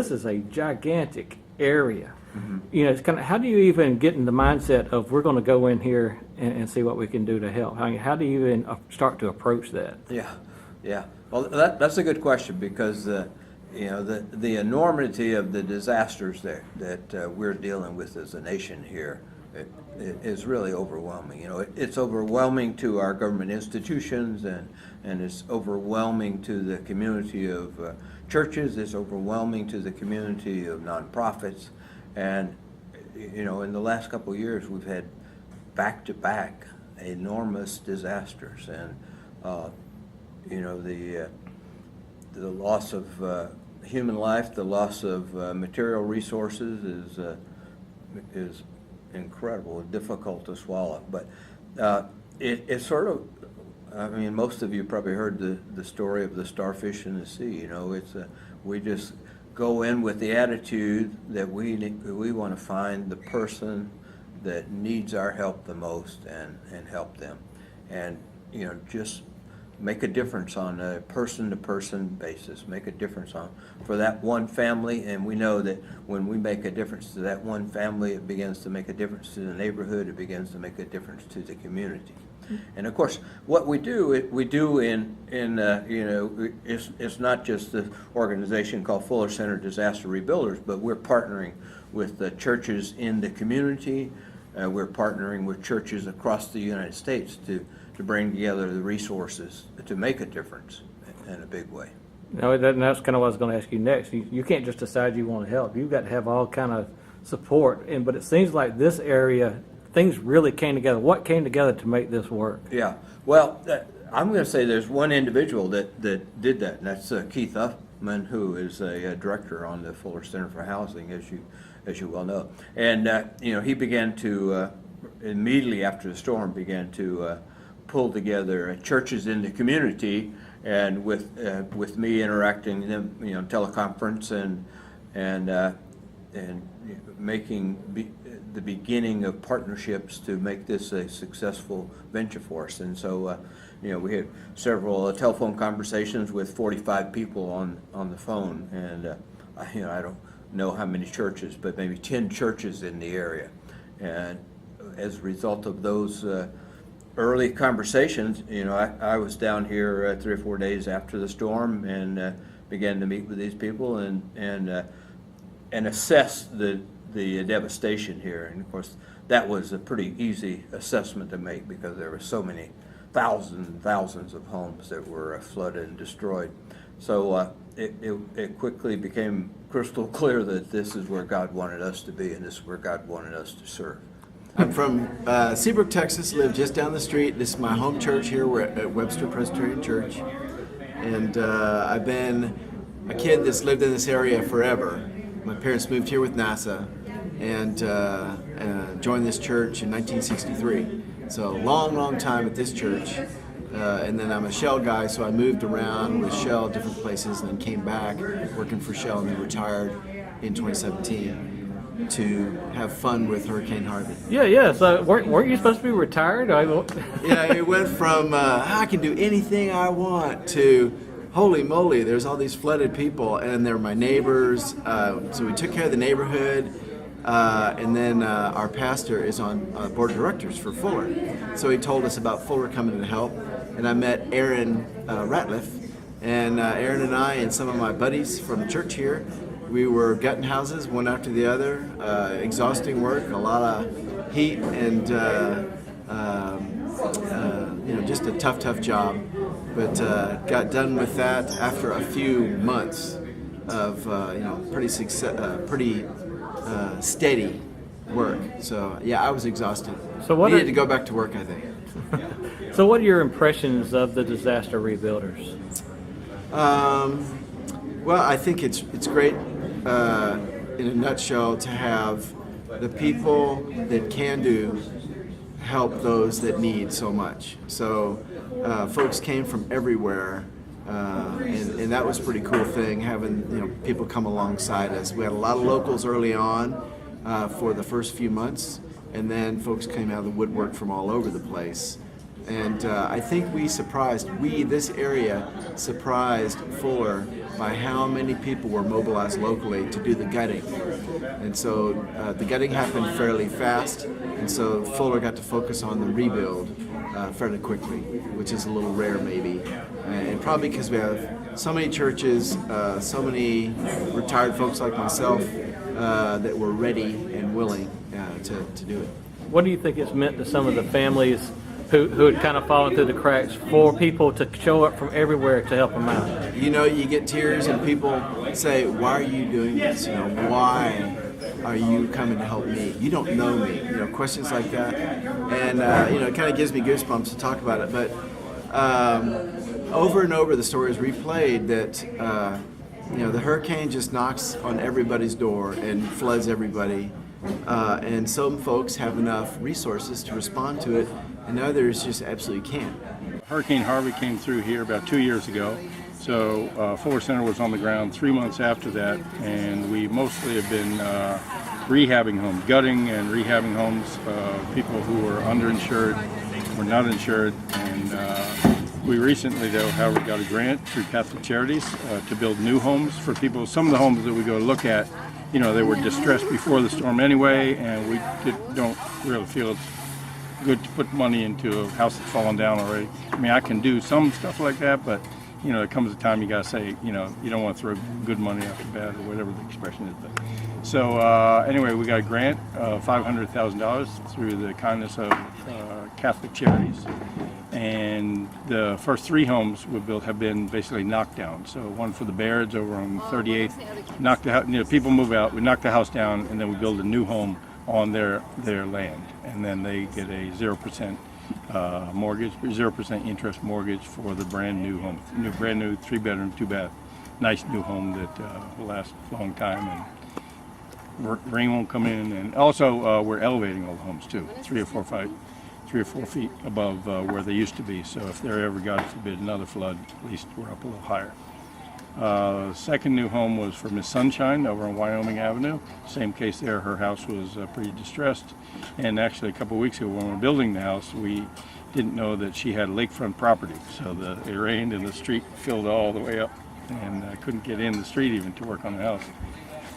this is a gigantic area. It's kind of, how do you even get in the mindset of we're going to go in here and see what we can do to help? How do you even start to approach that? Yeah. Well, that's a good question, because the enormity of the disasters that we're dealing with as a nation here, it is really overwhelming. It's overwhelming to our government institutions, and it's overwhelming to the community of churches. It's overwhelming to the community of nonprofits. And, in the last couple of years, we've had back-to-back enormous disasters. And, the loss of human life, the loss of material resources is incredible, difficult to swallow. But it's sort of, most of you probably heard the story of the starfish in the sea. We just go in with the attitude that we want to find the person that needs our help the most and help them, and just make a difference on a person-to-person basis, make a difference for that one family. And we know that when we make a difference to that one family, it begins to make a difference to the neighborhood, it begins to make a difference to the community. And of course, what we do it's not just the organization called Fuller Center Disaster Rebuilders, but we're partnering with the churches in the community. We're partnering with churches across the United States to bring together the resources to make a difference in a big way. No, that's kind of what I was going to ask you next. You can't just decide you want to help. You've got to have all kind of support. But it seems like this area, things really came together. What came together to make this work? Yeah. Well, I'm going to say there's one individual that did that, and that's Keith Huffman, who is a director on the Fuller Center for Housing, as you well know. And he began to immediately after the storm began to pull together churches in the community, and with me interacting with them, teleconference and making the beginning of partnerships to make this a successful venture for us. And so we had several telephone conversations with 45 people on the phone, and I don't know how many churches, but maybe 10 churches in the area. And as a result of those early conversations, I was down here 3 or 4 days after the storm, and began to meet with these people and assess the devastation here. And of course, that was a pretty easy assessment to make, because there were so many thousands and thousands of homes that were flooded and destroyed. So it quickly became crystal clear that this is where God wanted us to be, and this is where God wanted us to serve. I'm from Seabrook, Texas, live just down the street. This is my home church here. We're at Webster Presbyterian Church. And I've been a kid that's lived in this area forever. My parents moved here with NASA and joined this church in 1963. So long time at this church. And then I'm a Shell guy, so I moved around with Shell different places, and then came back working for Shell, and then retired in 2017. To have fun with Hurricane Harvey. Yeah. So weren't you supposed to be retired? Yeah, it went from I can do anything I want to holy moly, there's all these flooded people, and they're my neighbors. So we took care of the neighborhood, and then our pastor is on board of directors for Fuller. So he told us about Fuller coming to help, and I met Aaron Ratliff, and Aaron and I and some of my buddies from the church here. We were gutting houses one after the other, exhausting work, a lot of heat, and just a tough job. But got done with that after a few months of pretty steady work. So yeah, I was exhausted. So needed to go back to work, I think. So what are your impressions of the Disaster Rebuilders? Well, I think it's great, in a nutshell, to have the people that can do help those that need so much. So folks came from everywhere, and that was a pretty cool thing, having people come alongside us. We had a lot of locals early on for the first few months, and then folks came out of the woodwork from all over the place. And I think this area surprised Fuller by how many people were mobilized locally to do the gutting. And so the gutting happened fairly fast, and so Fuller got to focus on the rebuild fairly quickly, which is a little rare maybe. And probably because we have so many churches, so many retired folks like myself that were ready and willing to do it. What do you think it's meant to some of the families who had kind of fallen through the cracks for people to show up from everywhere to help them out? You know, you get tears and people say, why are you doing this? You know, why are you coming to help me? You don't know me. You know, questions like that. And, you know, it kind of gives me goosebumps to talk about it. But over and over the story is replayed that, you know, the hurricane just knocks on everybody's door and floods everybody. And some folks have enough resources to respond to it, and others just absolutely can't. Hurricane Harvey came through here about 2 years ago, so Fuller Center was on the ground 3 months after that, and we mostly have been rehabbing homes, gutting and rehabbing homes, people who were underinsured, were not insured, and we recently, though, however, got a grant through Catholic Charities to build new homes for people. Some of the homes that we go look at, you know, they were distressed before the storm anyway, and we don't really feel it's good to put money into a house that's fallen down already. I mean, I can do some stuff like that, but, you know, there comes a time you got to say, you know, you don't want to throw good money after bad, or whatever the expression is. But, so anyway, we got a grant, $500,000 through the kindness of Catholic Charities. And the first 3 homes we built have been basically knocked down. So one for the Bairds over on 38th, knocked the house, you know, people move out, we knock the house down, and then we build a new home on their land, and then they get a 0% mortgage, 0% interest mortgage for the brand new home, brand new 3-bedroom, 2-bath, nice new home that will last a long time, and rain won't come in. And also we're elevating all the homes too, 3 or 4 feet above where they used to be. So if there ever, God forbid, another flood, at least we're up a little higher. Second new home was for Miss Sunshine over on Wyoming Avenue. Same case there. Her house was pretty distressed. And actually a couple of weeks ago when we were building the house, we didn't know that she had lakefront property. So it rained and the street filled all the way up, and I couldn't get in the street even to work on the house.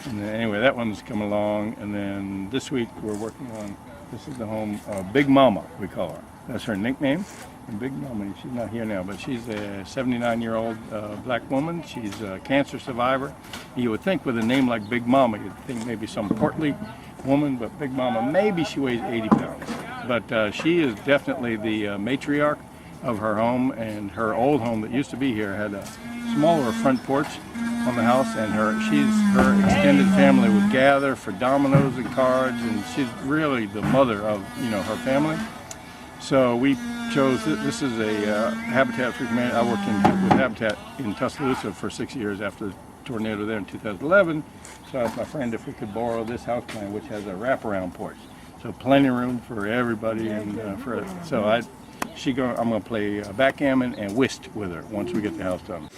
And then, anyway, that one's come along. And then this week we're working on, this is the home, Big Mama, we call her. That's her nickname. And Big Mama, she's not here now, but she's a 79-year-old black woman. She's a cancer survivor. You would think with a name like Big Mama, you'd think maybe some portly woman, but Big Mama, maybe she weighs 80 pounds. But she is definitely the matriarch of her home, and her old home that used to be here had a smaller front porch on the house, and her extended family would gather for dominoes and cards, and she's really the mother of, you know, her family. So we chose, this is a Habitat for Humanity. I worked with Habitat in Tuscaloosa for 6 years after the tornado there in 2011. So I asked my friend if we could borrow this house plan, which has a wraparound porch. So plenty of room for everybody, and I'm going to play backgammon and whist with her once we get the house done.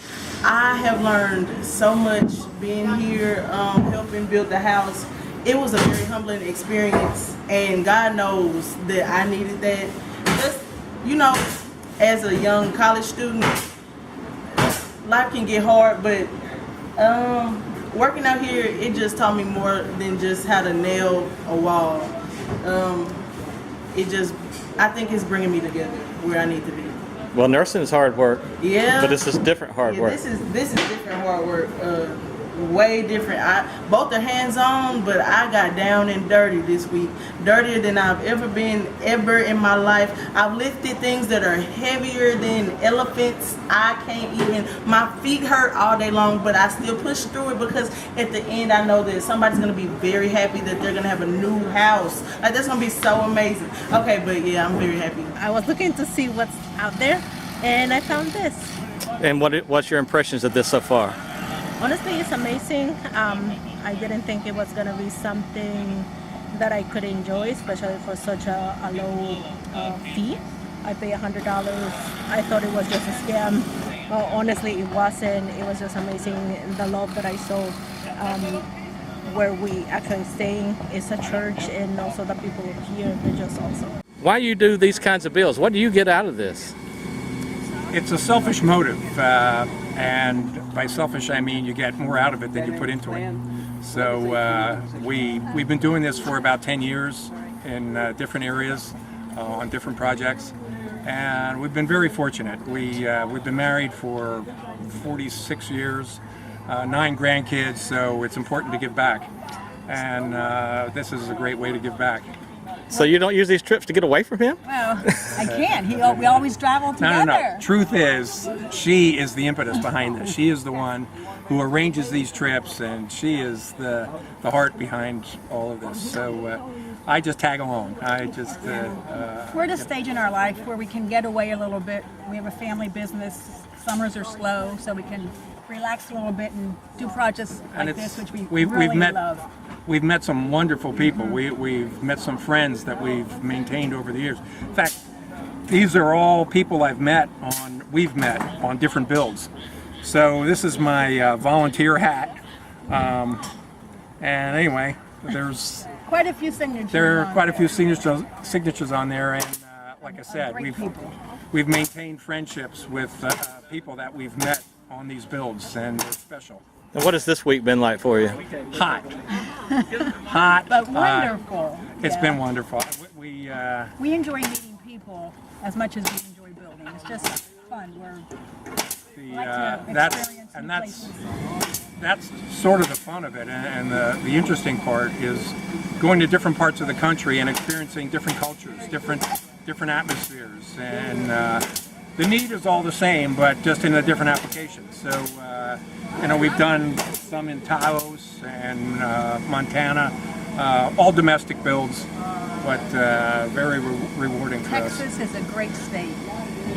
I have learned so much being here, helping build the house. It was a very humbling experience, and God knows that I needed that. Just, you know, as a young college student, life can get hard, but working out here, it just taught me more than just how to nail a wall. I think it's bringing me together where I need to be. Well, nursing is hard work. Yeah. But this is different hard work. This is different hard work. Way different. Both are hands-on, but I got down and dirty this week. Dirtier than I've ever been in my life. I've lifted things that are heavier than elephants. I can't even, my feet hurt all day long, but I still push through it because at the end I know that somebody's going to be very happy that they're going to have a new house. Like, that's going to be so amazing. Okay, but yeah, I'm very happy. I was looking to see what's out there, and I found this. And what's your impressions of this so far? Honestly, it's amazing. I didn't think it was going to be something that I could enjoy, especially for such a low fee. I pay $100. I thought it was just a scam. Honestly, it wasn't. It was just amazing. The love that I saw where we actually staying is a church, and also the people here, they're just awesome. why you do these kinds of builds? What do you get out of this? It's a selfish motive, and by selfish I mean you get more out of it than you put into it. So we've been doing this for about 10 years in different areas on different projects, and we've been very fortunate. We've been married for 46 years, 9 grandkids, so it's important to give back, and this is a great way to give back. So you don't use these trips to get away from him? Well, I can't. We always travel together. No. Truth is, she is the impetus behind this. She is the one who arranges these trips, and she is the heart behind all of this. So I just tag along. We're at a stage in our life where we can get away a little bit. We have a family business. Summers are slow, so we can relax a little bit and do projects like this, which we really love. We've met some wonderful people. We've met some friends that we've maintained over the years. In fact, these are all people we've met on different builds. So this is my volunteer hat. And anyway, there's quite a few signatures. There are quite a few signatures on there, and like I said, we've maintained friendships with people that we've met on these builds, and they're special. And what has this week been like for you? Hot. Hot. But wonderful. It's been wonderful. We enjoy meeting people as much as we enjoy building. It's just fun. That's sort of the fun of it, and the interesting part is going to different parts of the country and experiencing different cultures, different atmospheres, and the need is all the same, but just in a different application. So, we've done some in Taos and Montana, all domestic builds, but very rewarding for us. Texas is a great state.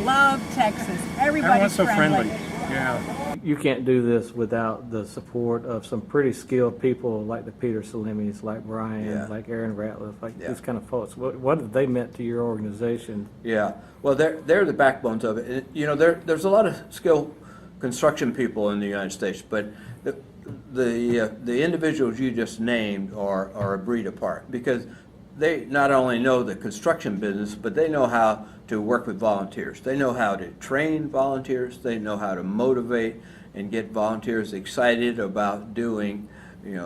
Love Texas. Everybody's so friendly. Yeah. You can't do this without the support of some pretty skilled people like the Peter Salemis, like Brian, like Aaron Ratliff, like these kind of folks. What have they meant to your organization? Yeah, well, they're the backbones of it. There's a lot of skilled construction people in the United States, but the individuals you just named are a breed apart, because they not only know the construction business, but they know how to work with volunteers. They know how to train volunteers. They know how to motivate and get volunteers excited about doing,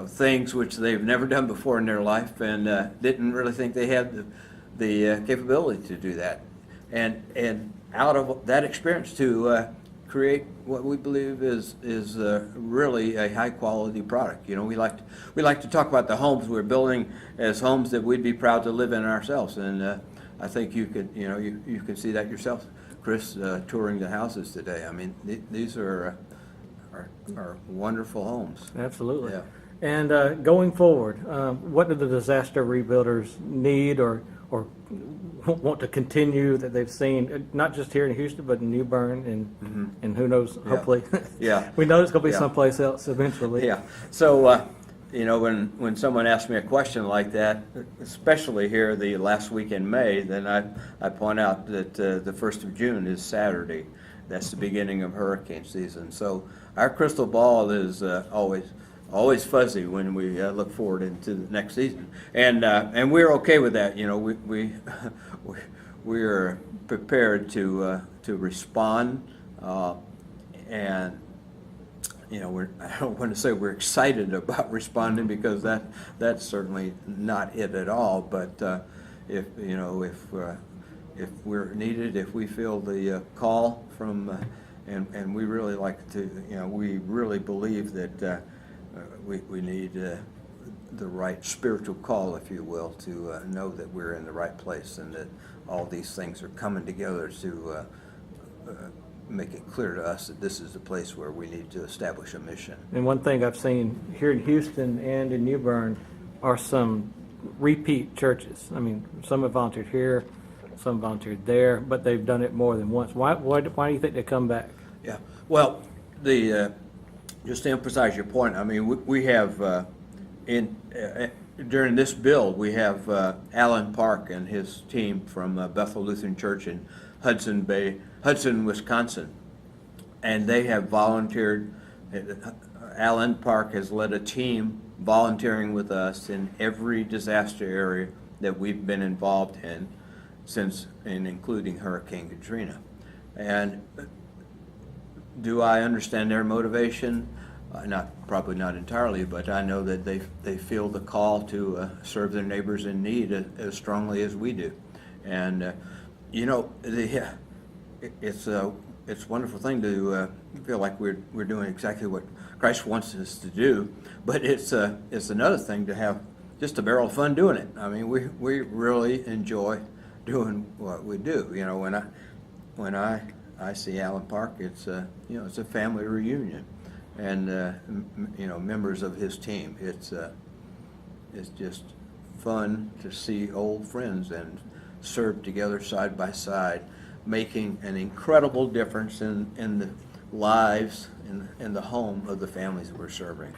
things which they've never done before in their life, and didn't really think they had the capability to do that. And out of that experience to create what we believe is really a high quality product. We like to talk about the homes we're building as homes that we'd be proud to live in ourselves, and I think you could you can see that yourself, Chris, touring the houses today. I mean, these are wonderful homes. Absolutely. Yeah. And going forward, what do the disaster rebuilders need or want to continue that they've seen, not just here in Houston, but in New Bern and who knows, hopefully. Yeah. We know it's going to be Yeah. someplace else eventually. Yeah. So, when someone asks me a question like that, especially here the last week in May, then I point out that the 1st of June is Saturday. That's the beginning of hurricane season. So our crystal ball is always fuzzy when we look forward into the next season, and we're okay with that. We're prepared to respond, and I don't want to say we're excited about responding, because that's certainly not it at all. But if we're needed, if we feel the call from, and we really like to, we really believe that we need the right spiritual call, if you will, to know that we're in the right place, and that all these things are coming together to make it clear to us that this is the place where we need to establish a mission. And one thing I've seen here in Houston and in New Bern are some repeat churches. I mean, some have volunteered here, some volunteered there, but they've done it more than once. Why do you think they come back? Yeah, well, just to emphasize your point, I mean, we have during this build, we have Alan Park and his team from Bethel Lutheran Church in Hudson, Wisconsin, and they have volunteered. Alan Park has led a team volunteering with us in every disaster area that we've been involved in, and including Hurricane Katrina. And do I understand their motivation? Probably not entirely, but I know that they feel the call to serve their neighbors in need as strongly as we do. And you know, it's a wonderful thing to feel like we're doing exactly what Christ wants us to do. But it's another thing to have just a barrel of fun doing it. I mean, we really enjoy doing what we do. You know, when I see Allen Park, it's it's a family reunion, and you know, members of his team. It's just fun to see old friends and serve together side by side, making an incredible difference in the lives in the home of the families we're serving.